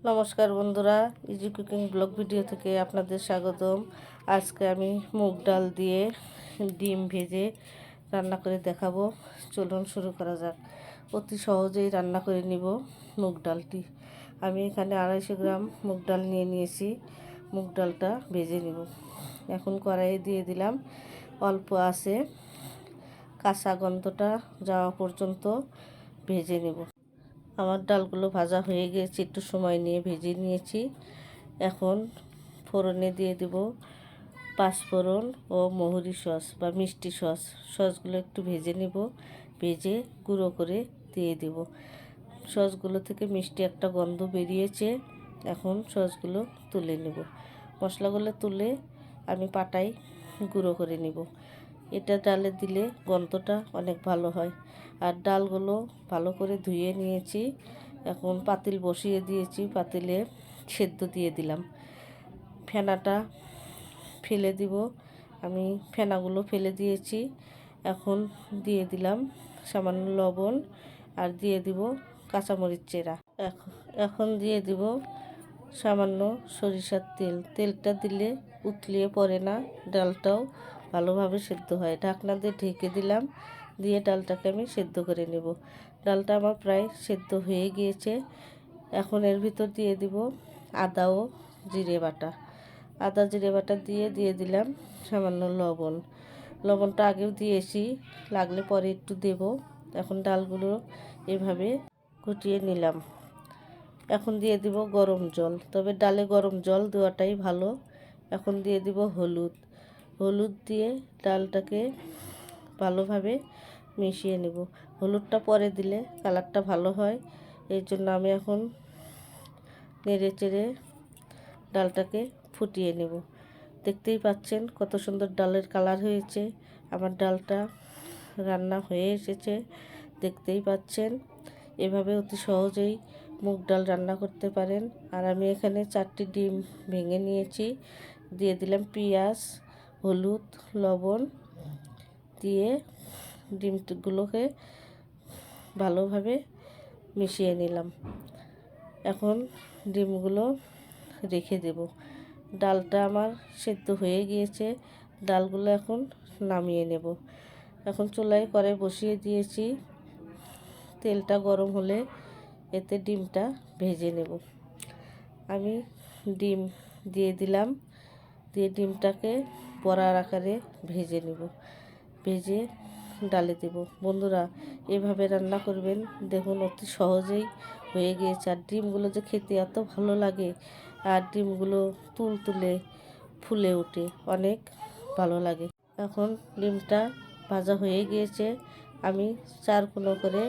নমস্কার বন্ধুরা, easy cooking blog video থেকে আপনাদের স্বাগতম। আজকে আমি মুগ ডাল দিয়ে ডিম ভেজে রান্না করে দেখাবো। চলুন শুরু করা যাক। অতি সহজেই রান্না করে নিব মুগ ডালটি। আমি এখানে 250 গ্রাম মুগ ডাল নিয়েছি। মুগ ডালটা ভেজে নিব। এখন কড়াইয়ে দিয়ে দিলাম, অল্প আছে কাঁচা গন্ধটা যাওয়া পর্যন্ত ভেজে নেব। আমার ডালগুলো ভাজা হয়ে গিয়েছে, একটু সময় নিয়ে ভেজে নিয়েছি। এখন ফোড়নে দিয়ে দেব পাঁচফোড়ন ও মহুরি সস বা মিষ্টি সসগুলো একটু ভেজে নেব। ভেজে গুঁড়ো করে দিয়ে দেব। সসগুলো থেকে মিষ্টি একটা গন্ধ বেরিয়েছে। এখন সসগুলো তুলে নেব। মশলাগুলো তুলে আমি পাটায় গুঁড়ো করে নেব। এটা ডালে দিলে গন্ধটা অনেক ভালো হয়। আর ডালগুলো ভালো করে ধুয়ে নিয়েছি। এখন পাতিল বসিয়ে দিয়েছি, পাতিলে সেদ্ধ দিয়ে দিলাম। ফেনাটা ফেলে দিব, আমি ফেনাগুলো ফেলে দিয়েছি। এখন দিয়ে দিলাম সামান্য লবণ আর দিয়ে দিব কাঁচামরিচ চেরা। এখন দিয়ে দিব সামান্য সরিষার তেলটা দিলে উতলিয়ে পড়ে না, ডালটাও ভালোভাবে সেদ্ধ হয়। ঢাকনা দিয়ে ঢেকে দিলাম, দিয়ে ডালটাকে আমি সেদ্ধ করে নেব। ডালটা আমার প্রায় সেদ্ধ হয়ে গিয়েছে। এখন এর ভিতর দিয়ে দিব আদা ও জিরে বাটা। আদা জিরে বাটা দিয়ে দিলাম সামান্য লবণটা আগেও দিয়েছি, লাগলে পরে একটু দেব। এখন ডালগুলো এভাবে কুটিয়ে নিলাম। এখন দিয়ে দিব গরম জল, তবে ডালে গরম জল দেওয়াটাই ভালো। এখন দিয়ে দিব হলুদ দিয়ে ডালটাকে ভালোভাবে মিশিয়ে নেব। হলুদটা পরে দিলে কালারটা ভালো হয়, এই জন্য আমি এখন নেড়ে চেড়ে ডালটাকে ফুটিয়ে নেব। দেখতেই পাচ্ছেন কত সুন্দর ডালের কালার হয়েছে। আমার ডালটা রান্না হয়ে এসেছে, দেখতেই পাচ্ছেন। এভাবে অতি সহজেই মুগ ডাল রান্না করতে পারেন। আর আমি এখানে 4টি ডিম ভেঙে নিয়েছি। দিয়ে দিলাম পেঁয়াজ, হলুদ, লবণ দিয়ে ডিমগুলোকে ভালোভাবে মিশিয়ে নিলাম। এখন ডিমগুলো রেখে দেব। ডালটা আমার সেদ্ধ হয়ে গিয়েছে, ডালগুলো এখন নামিয়ে নেব। এখন চুলায় কড়াই বসিয়ে দিয়েছি। তেলটা গরম হলে এতে ডিমটা ভেজে নেব। আমি ডিম দিয়ে দিলাম, দিয়ে ডিমটাকে বড়ার আকারে ভেজে নেব। ভেজে ডালে দেব। বন্ধুরা, এভাবে রান্না করবেন, দেখুন অতি সহজেই হয়ে গিয়েছে। আর ডিমগুলো যে খেতে এত ভালো লাগে, আর ডিমগুলো তুলতুলে ফুলে ওঠে, অনেক ভালো লাগে। এখন ডিমটা ভাজা হয়ে গিয়েছে, আমি 4 কোণা করে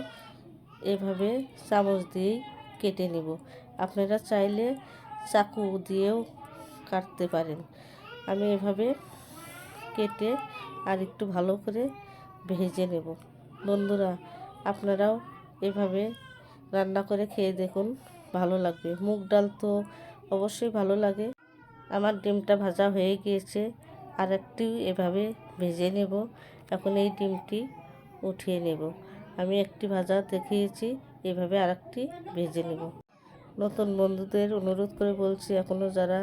এভাবে চামচ দিয়েই কেটে নেব। আপনারা চাইলে চাকু দিয়েও কাটতে পারেন। আমি এভাবে কেটে আর একটু ভালো করে ভেজে নেব। বন্ধুরা, আপনারাও এভাবে রান্না করে খেয়ে দেখুন, ভালো লাগবে। মুগ ডাল তো অবশ্যই ভালো লাগে। আমার ডিমটা ভাজা হয়ে গিয়েছে, আর একটু এভাবে ভেজে নেব। এখন এই ডিমটি উঠিয়ে নেব। আমি একটি ভাজা দেখিয়েছি, এভাবে আরেকটি ভেজে নেব। নতুন বন্ধুদের অনুরোধ করে বলছি, এখনও যারা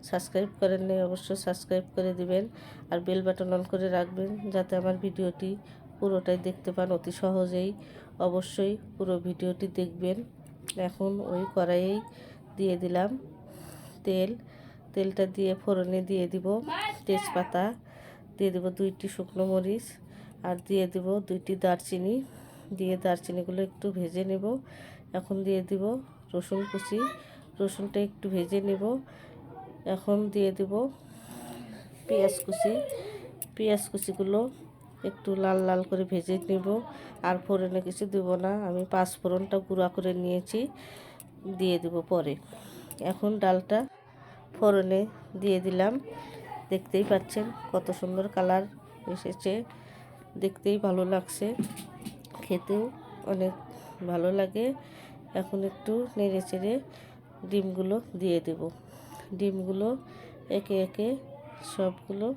সাবস্ক্রাইব করেননি অবশ্যই সাবস্ক্রাইব করে দিবেন। আর বেল বাটন অন করে রাখবেন, যাতে আমার ভিডিওটি পুরোটাই দেখতে পান অতি সহজেই। অবশ্যই পুরো ভিডিওটি দেখবেন। এখন ওই কড়াইয়েই দিয়ে দিলাম তেলটা দিয়ে ফোড়নে দিয়ে দিব তেজপাতা, দিয়ে দেব 2টি শুকনো মরিচ, আর দিয়ে দেব 2টি দারচিনি। দিয়ে দারচিনিগুলো একটু ভেজে নেব। এখন দিয়ে দিব রসুন কুচি, রসুনটা একটু ভেজে নেব। এখন দিয়ে দেব পেঁয়াজ কুচিগুলো একটু লাল লাল করে ভেজে নেব। আর ফোড়নে কিছু দেব না, আমি পাঁচফোড়নটা গুঁড়া করে নিয়েছি, দিয়ে দেব পরে। এখন ডালটা ফোড়নে দিয়ে দিলাম। দেখতেই পাচ্ছেন কত সুন্দর কালার এসেছে, দেখতেই ভালো লাগছে, খেতেও অনেক ভালো লাগে। এখন একটু নেড়ে চেড়ে ডিমগুলো দিয়ে দেব। ডিমগুলো একে একে সবগুলো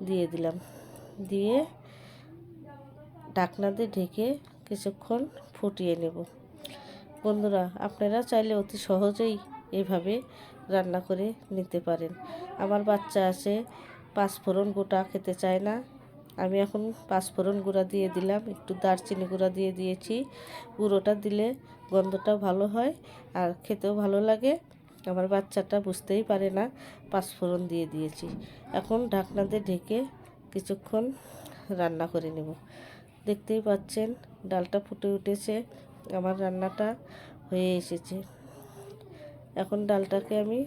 দিয়ে দিলাম, দিয়ে ঢাকনা দিয়ে ঢেকে কিছুক্ষণ ফুটিয়ে নেব। বন্ধুরা, আপনারা চাইলে অতি সহজেই এভাবে রান্না করে নিতে পারেন। আমার বাচ্চা আছে পাঁচফোড়ন গোটা খেতে চায় না, আমি এখন পাঁচফোড়ন গুঁড়া দিয়ে দিলাম, একটু দারচিনি গুঁড়া দিয়ে দিয়েছি। গুঁড়োটা দিলে গন্ধটাও ভালো হয় আর খেতেও ভালো লাগে। আমার বাচ্চাটা বুঝতেই পারে না পাঁচফোড়ন দিয়ে দিয়েছি। এখন ঢাকনা দিয়ে ঢেকে কিছুক্ষণ রান্না করে নেব। দেখতেই পাচ্ছেন ডালটা ফুটে উঠেছে, আমার রান্নাটা হয়ে এসেছে। এখন ডালটাকে আমি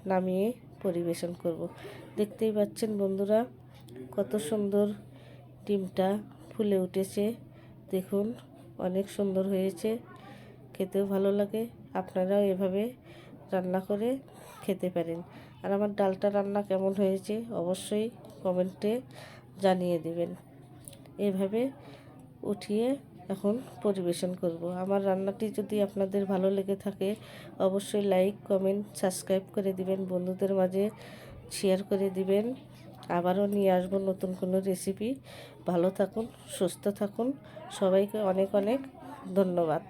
নামিয়ে পরিবেশন করব। দেখতেই পাচ্ছেন বন্ধুরা কত সুন্দর ডিমটা ফুলে উঠেছে। দেখুন অনেক সুন্দর হয়েছে, খেতেও ভালো লাগে। আপনারাও এভাবে রান্না করে খেতে পারেন। আর আমার ডালটা রান্না কেমন হয়েছে অবশ্যই কমেন্টে জানিয়ে দেবেন। এভাবে উঠিয়ে এখন পরিবেশন করব। আমার রান্নাটি যদি আপনাদের ভালো লেগে থাকে অবশ্যই লাইক, কমেন্ট, সাবস্ক্রাইব করে দিবেন, বন্ধুদের মাঝে শেয়ার করে দিবেন। আবারও নিয়ে আসবো নতুন কোনো রেসিপি। ভালো থাকুন, সুস্থ থাকুন, সবাইকে অনেক অনেক ধন্যবাদ।